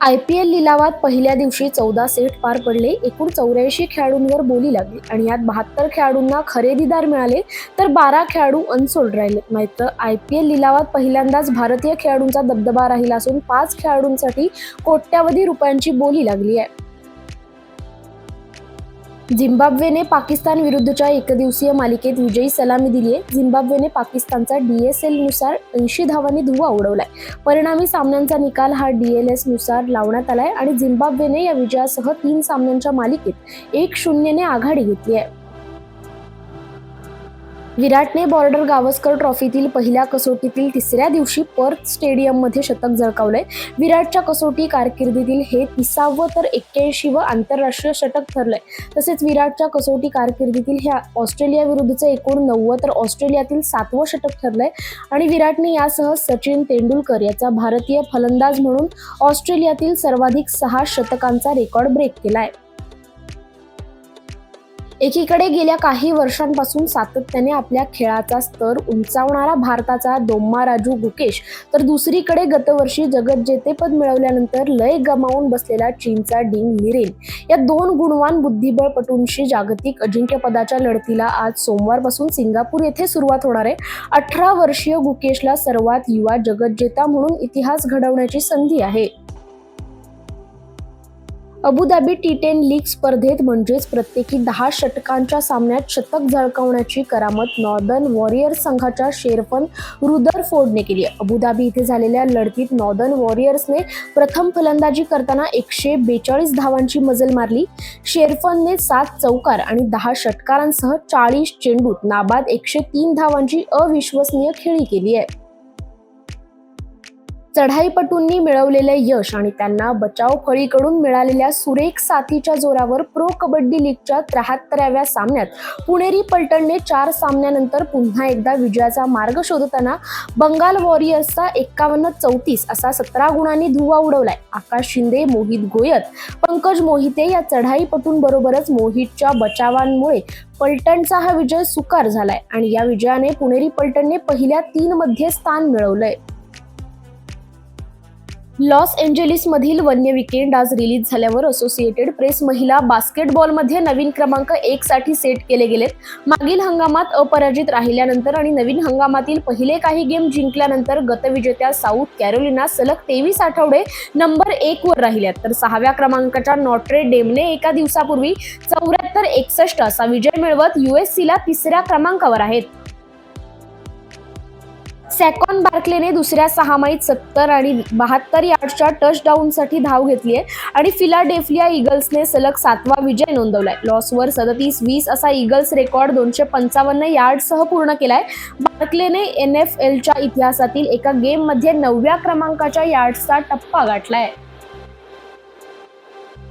IPL लिलावात पहिल्या दिवशी 14 सेट पार पडले. एकूण 84 खेळाडूंवर बोली लागली आणि यात 72 खेळाडूंना खरेदीदार मिळाले तर 12 खेळाडू अनसोल्ड राहिले. मात्र IPL लिलावात पहिल्यांदाच भारतीय खेळाडूंचा दबदबा राहिला असून 5 खेळाडूंसाठी कोट्यवधी रुपयांची बोली लागली आहे. झिम्बाब्वेने पाकिस्तान विरुद्धच्या एकदिवसीय मालिकेत विजयी सलामी दिली आहे. झिम्बाब्वेने पाकिस्तानचा DSL नुसार 80 धावांनी धुव्वा उडवलाय. परिणामी सामन्यांचा निकाल हा DLS नुसार लावण्यात आलाय आणि झिम्बाब्वेने या विजयासह 3 सामन्यांच्या मालिकेत 1-0 ने आघाडी घेतली आहे. विराटने बॉर्डर गावस्कर ट्रॉफीतील पहिल्या कसोटीतील तिसऱ्या दिवशी पर्थ स्टेडियममध्ये शतक झळकावलंय. विराटच्या कसोटी कारकिर्दीतील हे 30वं तर 81वं आंतरराष्ट्रीय षटक ठरलंय. तसेच विराटच्या कसोटी कारकिर्दीतील हे ऑस्ट्रेलिया विरुद्धचं एकूण 9वं तर ऑस्ट्रेलियातील 7वं षटक ठरलंय आणि विराटने यासह सचिन तेंडुलकर याचा भारतीय फलंदाज म्हणून ऑस्ट्रेलियातील सर्वाधिक 6 शतकांचा रेकॉर्ड ब्रेक केलाय. एकीकडे गेल्या काही वर्षांपासून सातत्याने आपल्या खेळाचा स्तर उंचावणारा भारताचा दोम्माराजू गुकेश तर दुसरीकडे गतवर्षी जगज्जेतेपद मिळवल्यानंतर लय गमावून बसलेला चीनचा डिंग लिरेन या 2 गुणवान बुद्धिबळपटूंशी जागतिक अजिंक्यपदाच्या लढतीला आज सोमवारपासून सिंगापूर येथे सुरुवात होणार आहे. 18 वर्षीय गुकेशला सर्वात युवा जगज्जेता म्हणून इतिहास घडवण्याची संधी आहे. अबुधाबी T10 लीग स्पर्धेत म्हणजेच प्रत्येकी 10 षटकांच्या सामन्यात शतक झळकावण्याची करामत नॉर्दर्न वॉरियर्स संघाच्या शेरफन रुदरफोर्डने केली आहे. अबुधाबी इथे झालेल्या लढतीत नॉर्दर्न वॉरियर्सने प्रथम फलंदाजी करताना 142 धावांची मजल मारली. शेरफनने 7 चौकार आणि 10 षटकारांसह 40 चेंडूत नाबाद 103 धावांची अविश्वसनीय खेळी केली आहे. चढाईपटूंनी मिळवलेले यश आणि त्यांना बचाव फळीकडून मिळालेल्या सुरेख साथीच्या जोरावर प्रो कबड्डी लीगच्या 73व्या सामन्यात पुणेरी पलटणने 4 सामन्यानंतर पुन्हा एकदा विजयाचा मार्ग शोधताना बंगाल वॉरियर्सचा 51-34 असा 17 गुणांनी धुव्वा उडवलाय. आकाश शिंदे, मोहित गोयत, पंकज मोहिते या चढाईपटूंबरोबरच मोहितच्या बचावांमुळे पलटणचा हा विजय सुकार झालाय आणि या विजयाने पुणेरी पलटणने पहिल्या 3 मध्ये स्थान मिळवलंय. लॉस एंजेलिसमधील वन्य वीकेंड आज रिलीज झाल्यावर असोसिएटेड प्रेस महिला बास्केटबॉलमध्ये नवीन क्रमांक 1 साठी सेट केले गेलेत. मागील हंगामात अपराजित राहिल्यानंतर आणि नवीन हंगामातील पहिले काही गेम जिंकल्यानंतर गतविजेत्या साऊथ कॅरोलिना सलग 23 आठवडे नंबर 1 वर राहिल्यात तर 6व्या क्रमांकाच्या नॉट्रे डेमने एका दिवसापूर्वी 74-61 असा विजय मिळवत USCला 3ऱ्या क्रमांकावर आहेत. सॅकॉन बार्कलेने दुसऱ्या सहामाहीत 70 आणि 72 यार्डच्या टचडाऊनसाठी धाव घेतली आहे आणि फिलाडेल्फिया ईगल्सने सलग 7वा विजय नोंदवलाय. लॉसवर 37-20 असा ईगल्स रेकॉर्ड 255 यार्डसह पूर्ण केलाय. बार्कलेने NFLच्या इतिहासातील एका गेममध्ये 9व्या क्रमांकाच्या यार्ड्सचा टप्पा गाठलाय.